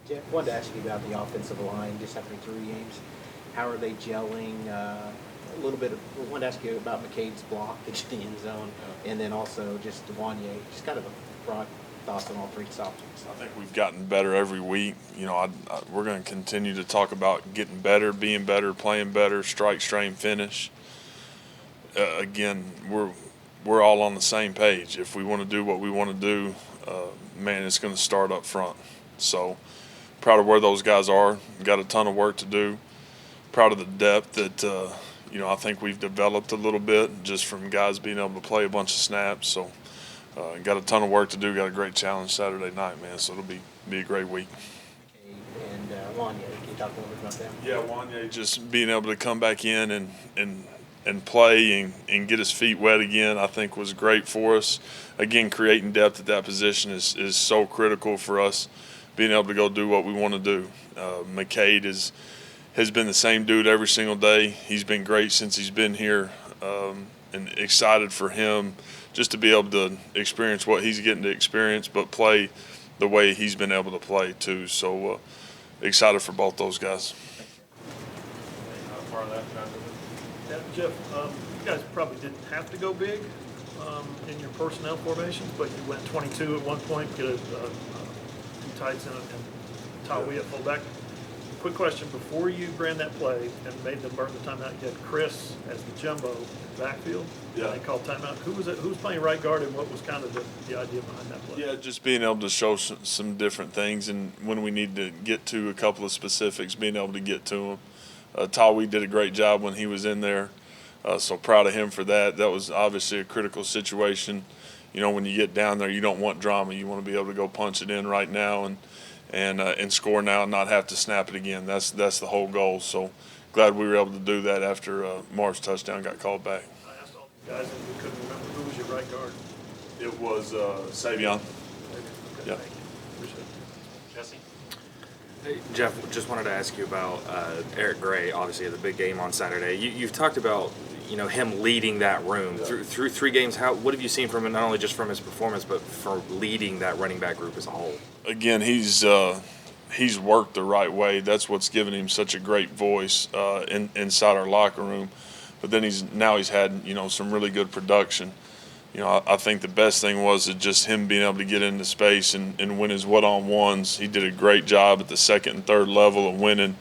Jeff, I wanted to ask you about the offensive line just after 3 games. How are they gelling? A little bit of, I wanted to ask you about McCade's block into the end zone, and then also just Wanye, just kind of a broad thoughts on all three subjects. I think we've gotten better every week. We're going to continue to talk about getting better, being better, playing better, strike, strain, finish. Again, we're all on the same page. If we want to do what we want to do, man, it's going to start up front. So proud of where those guys are. Got a ton of work to do. Proud of the depth that I think we've developed a little bit just from guys being able to play a bunch of snaps. So got a ton of work to do. Got a great challenge Saturday night, man. So it'll be a great week. Okay, and Wanye, can you talk a little bit about that? Yeah, Wanye just being able to come back in and play and get his feet wet again, I think was great for us. Again, creating depth at that position is so critical for us, being able to go do what we want to do. McCade has been the same dude every single day. He's been great since he's been here, and excited for him just to be able to experience what he's getting to experience, but play the way he's been able to play too. So excited for both those guys. Yeah, Jeff, you guys probably didn't have to go big in your personnel formations, but you went 22 at one point, get two tights and Tawi at fullback. Quick question: before you ran that play and made them burn the timeout, you had Chris as the jumbo backfield. Yeah. They called timeout. Who was it? Who was playing right guard, and what was kind of the idea behind that play? Yeah, just being able to show some different things, and when we need to get to a couple of specifics, being able to get to them. Tawi did a great job when he was in there, so proud of him for that. That was obviously a critical situation. When you get down there, you don't want drama. You want to be able to go punch it in right now and score now and not have to snap it again. That's the whole goal. So glad we were able to do that after Marv's touchdown got called back. I asked all the guys, and we couldn't remember who was your right guard. It was Savion. Okay, Yeah. thank you. Appreciate it. Jesse? Hey, Jeff, just wanted to ask you about Eric Gray, obviously, the big game on Saturday. You've talked about him leading that room. Yeah. Through 3 games. What have you seen from him, not only just from his performance, but for leading that running back group as a whole? Again, he's worked the right way. That's what's given him such a great voice inside our locker room. But then he's had some really good production. I think the best thing was just him being able to get into space and win his one-on-ones. He did a great job at the second and third level of winning.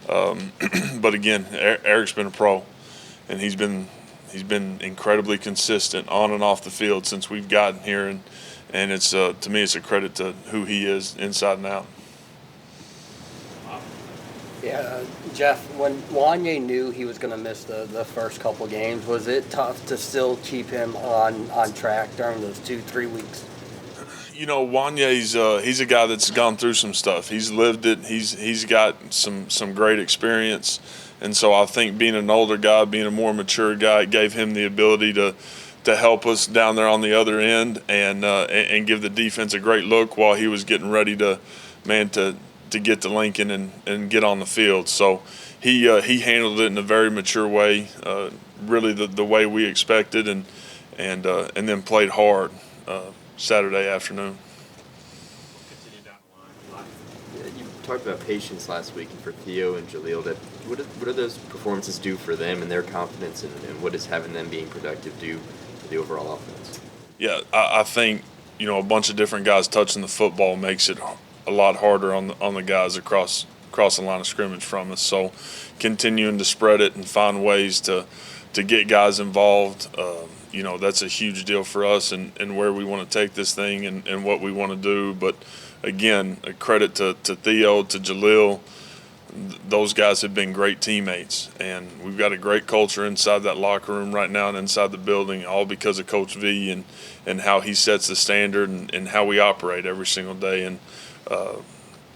But again, Eric's been a pro, and he's been incredibly consistent on and off the field since we've gotten here, and it's to me it's a credit to who he is inside and out. Yeah, Jeff, when Wanye knew he was going to miss the first couple games, was it tough to still keep him on track during those 2-3 weeks? Wanye's he's a guy that's gone through some stuff. He's lived it. He's got some great experience, and so I think being an older guy, being a more mature guy, it gave him the ability to help us down there on the other end and give the defense a great look while he was getting ready to get to Lincoln and get on the field. So he handled it in a very mature way, really the way we expected, and then played hard Saturday afternoon. Continue down the line. Yeah, you talked about patience last week, and for Theo and Jaleel, what do those performances do for them and their confidence, and what does having them being productive do for the overall offense? Yeah, I think a bunch of different guys touching the football makes it a lot harder on the guys across the line of scrimmage from us. So continuing to spread it and find ways to get guys involved, that's a huge deal for us and where we want to take this thing and what we want to do. But again, a credit to Theo, to Jaleel. Those guys have been great teammates, and we've got a great culture inside that locker room right now and inside the building, all because of Coach V and how he sets the standard and how we operate every single day. And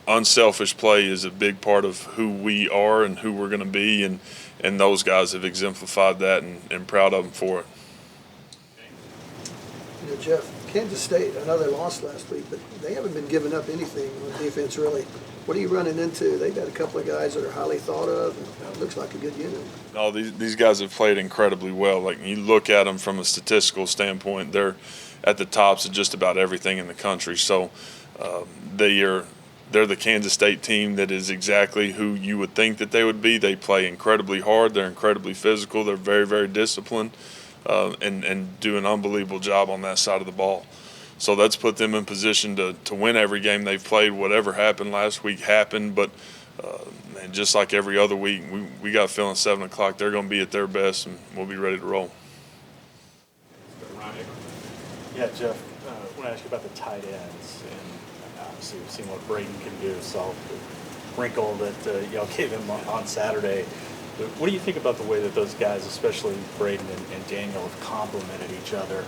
unselfish play is a big part of who we are and who we're going to be, and those guys have exemplified that, and proud of them for it. Jeff, Kansas State, another loss last week, but they haven't been giving up anything on defense, really. What are you running into? They've got a couple of guys that are highly thought of, and it looks like a good unit. No, these guys have played incredibly well. Like, you look at them from a statistical standpoint, they're at the tops of just about everything in the country. So they are they're the Kansas State team that is exactly who you would think that they would be. They play incredibly hard. They're incredibly physical. They're very, very disciplined, and do an unbelievable job on that side of the ball. So that's put them in position to win every game they've played. Whatever happened last week happened, but and just like every other week, we got a feeling 7 o'clock they're going to be at their best, and we'll be ready to roll. Yeah, Jeff, I want to ask you about the tight ends, and obviously we've seen what Braden can do, so the wrinkle that y'all gave him on Saturday. But what do you think about the way that those guys, especially Braden and Daniel, have complemented each other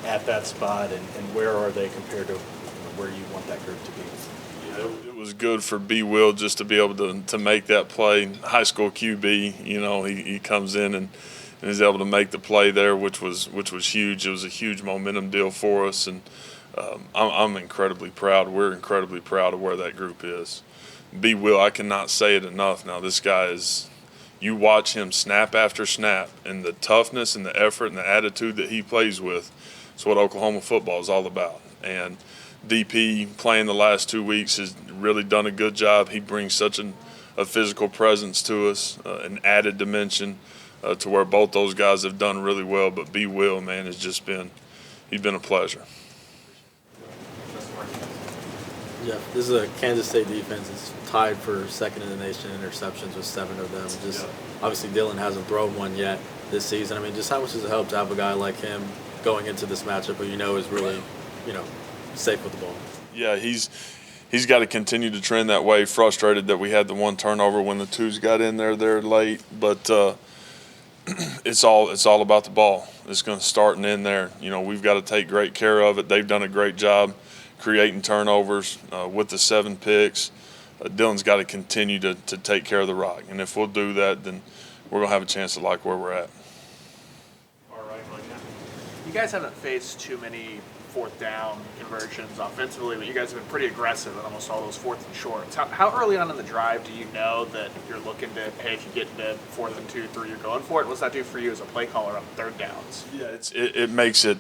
at that spot, and where are they compared to where you want that group to be? Yeah, it was good for B. Will just to be able to make that play. High school QB, he comes in and is able to make the play there, which was huge. It was a huge momentum deal for us, and I'm incredibly proud. We're incredibly proud of where that group is. B. Will, I cannot say it enough. Now, this guy is. You watch him snap after snap, and the toughness and the effort and the attitude that he plays with. It's what Oklahoma football is all about. And DP playing the last 2 weeks has really done a good job. He brings such a physical presence to us, an added dimension to where both those guys have done really well. But B. Will, man, he's been a pleasure. Jeff, this is a Kansas State defense. It's tied for second in the nation in interceptions with 7 of them. Obviously Dylan hasn't thrown one yet this season. I mean, just how much does it help to have a guy like him going into this matchup who is really, safe with the ball? Yeah, he's got to continue to trend that way. Frustrated that we had the 1 turnover when the 2s got in there late, but it's all about the ball. It's going to start and end there. We've got to take great care of it. They've done a great job creating turnovers with the 7 picks. Dylan's got to continue to take care of the rock, and if we'll do that, then we're going to have a chance to like where we're at. All right, like that. You guys haven't faced too many 4th down conversions offensively, but you guys have been pretty aggressive in almost all those 4th and shorts. How early on in the drive do you know that you're looking to, hey, if you get into 4th and 2, 3, you're going for it? What's that do for you as a play caller on 3rd downs? Yeah, it makes it,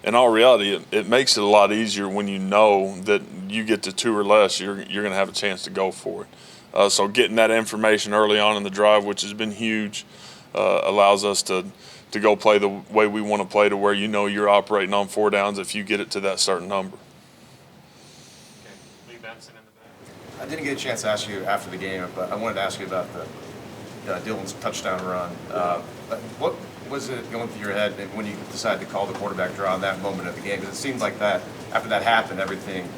in all reality, it makes it a lot easier when you know that you get to 2 or less, you're going to have a chance to go for it. So getting that information early on in the drive, which has been huge, allows us to go play the way we want to play, to where you're operating on 4 downs if you get it to that certain number. Lee Benson in the back. I didn't get a chance to ask you after the game, but I wanted to ask you about the Dylan's touchdown run. What was it going through your head when you decided to call the quarterback draw in that moment of the game? Because it seemed like that after that happened, everything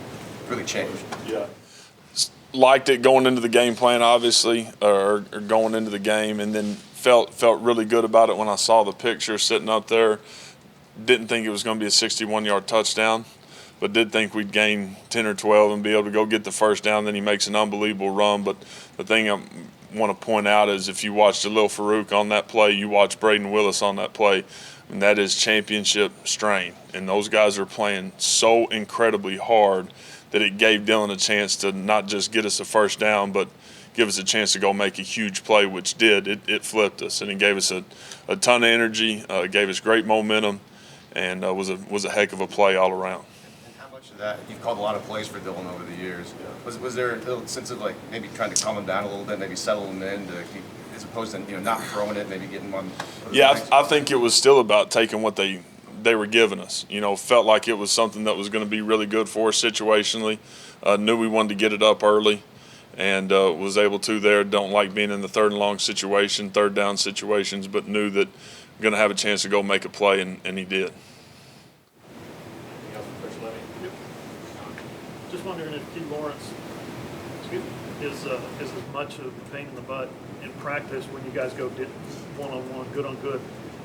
really changed. Yeah. Liked it going into the game plan, obviously, or going into the game, and then felt really good about it when I saw the picture sitting up there. Didn't think it was going to be a 61-yard touchdown, but did think we'd gain 10 or 12 and be able to go get the first down. Then he makes an unbelievable run. But the thing I want to point out is, if you watch Jalil Farouk on that play, you watch Braden Willis on that play, and that is championship strain. And those guys are playing so incredibly hard that it gave Dylan a chance to not just get us a first down, but give us a chance to go make a huge play, which did. It flipped us, and it gave us a ton of energy, gave us great momentum, and was a heck of a play all around. And how much of that, you've called a lot of plays for Dylan over the years. Was there a little sense of maybe trying to calm him down a little bit, maybe settle him in, as opposed to not throwing it, maybe getting him on? Yeah, I think it was still about taking what they were giving us. Felt like it was something that was going to be really good for us situationally. Knew we wanted to get it up early, and was able to there. Don't like being in the 3rd and long situation, 3rd down situations, but knew that I'm going to have a chance to go make a play, and he did. Just wondering if Key Lawrence is as much of a pain in the butt in practice when you guys go one-on-one, good on good,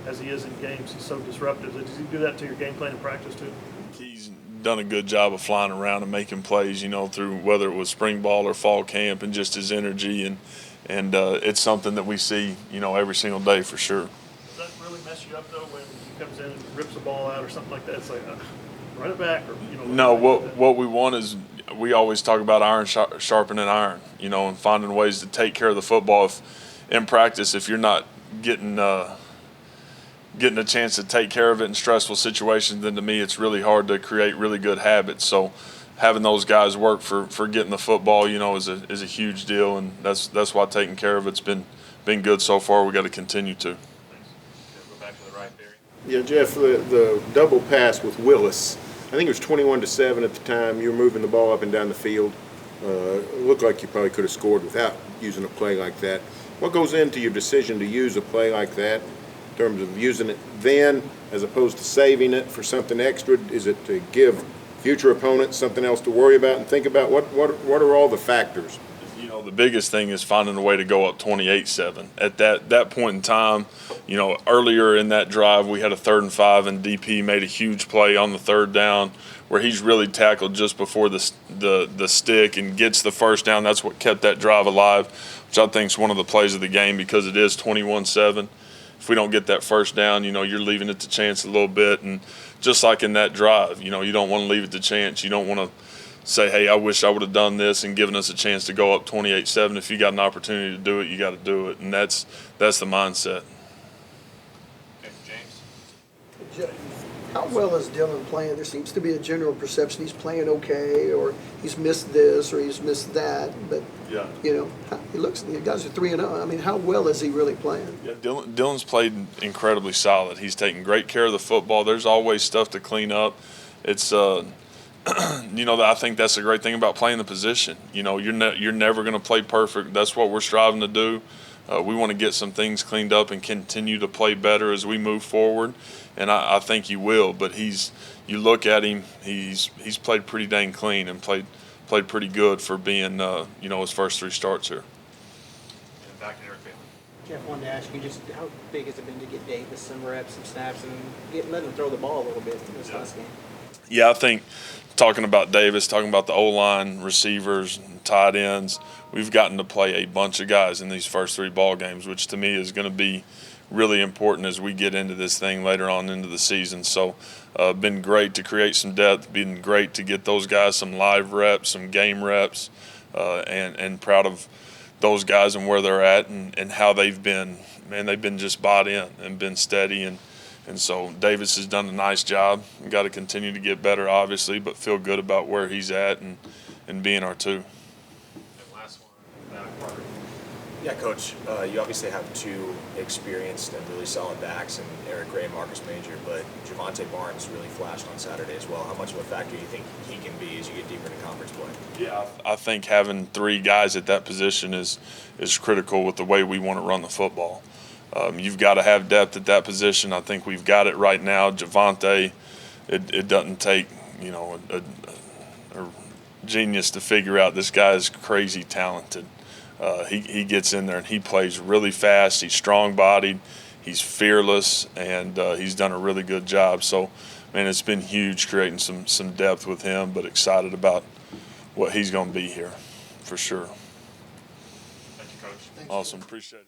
as he is in games. He's so disruptive. Does he do that to your game plan in practice too? He's done a good job of flying around and making plays, through whether it was spring ball or fall camp, and just his energy, and it's something that we see, every single day for sure. Does that really mess you up though when he comes in and rips a ball out or something like that? It's like, run it back, or No, what we want is, we always talk about iron sharpening iron, and finding ways to take care of the football. If in practice, if you're not getting a chance to take care of it in stressful situations, then to me it's really hard to create really good habits. So having those guys work for getting the football, is a huge deal, and that's why taking care of it's been good so far. We got to continue to. Go back to the right there. Yeah, Jeff, the double pass with Willis, I think it was 21-7 at the time. You were moving the ball up and down the field. It looked like you probably could have scored without using a play like that. What goes into your decision to use a play like that in terms of using it then as opposed to saving it for something extra? Is it to give future opponents something else to worry about and think about? What are all the factors? The biggest thing is finding a way to go up 28-7. At that point in time, earlier in that drive, we had a 3rd and 5, and DP made a huge play on the 3rd down where he's really tackled just before the stick and gets the first down. That's what kept that drive alive, which I think is one of the plays of the game because it is 21-7. If we don't get that first down, you're leaving it to chance a little bit. And just like in that drive, you don't want to leave it to chance. You don't want to say, hey, I wish I would have done this and given us a chance to go up 28-7. If you got an opportunity to do it, you got to do it. And that's the mindset. Okay, James. How well is Dylan playing? There seems to be a general perception he's playing okay, or he's missed this, or he's missed that. But Yeah. He looks. The guys are 3-0. I mean, how well is he really playing? Yeah, Dylan's played incredibly solid. He's taking great care of the football. There's always stuff to clean up. It's I think that's the great thing about playing the position. You're never going to play perfect. That's what we're striving to do. We want to get some things cleaned up and continue to play better as we move forward, and I think he will. But you look at him, he's played pretty dang clean and played pretty good for being his first 3 starts here. And back to Eric Bailey. Jeff, wanted to ask you just how big has it been to get Davis some reps, some snaps, and let him throw the ball a little bit in this last game? Yeah, I think talking about Davis, talking about the O-line, receivers, tight ends, we've gotten to play a bunch of guys in these first 3 ball games, which to me is going to be really important as we get into this thing later on into the season. So been great to create some depth, been great to get those guys some live reps, some game reps, and proud of those guys and where they're at and how they've been. Man, they've been just bought in and been steady, and so Davis has done a nice job. We've got to continue to get better, obviously, but feel good about where he's at and being our 2. And last one, Matt Parker. Yeah, Coach, you obviously have 2 experienced and really solid backs in Eric Gray and Marcus Major, but Javante Barnes really flashed on Saturday as well. How much of a factor do you think he can be as you get deeper into conference play? Yeah, I think having 3 guys at that position is critical with the way we want to run the football. You've got to have depth at that position. I think we've got it right now. Javante, it doesn't take a genius to figure out this guy is crazy talented. He gets in there and he plays really fast. He's strong-bodied. He's fearless, and he's done a really good job. So, man, it's been huge creating some depth with him, but excited about what he's going to be here for sure. Thank you, Coach. Awesome. Appreciate it.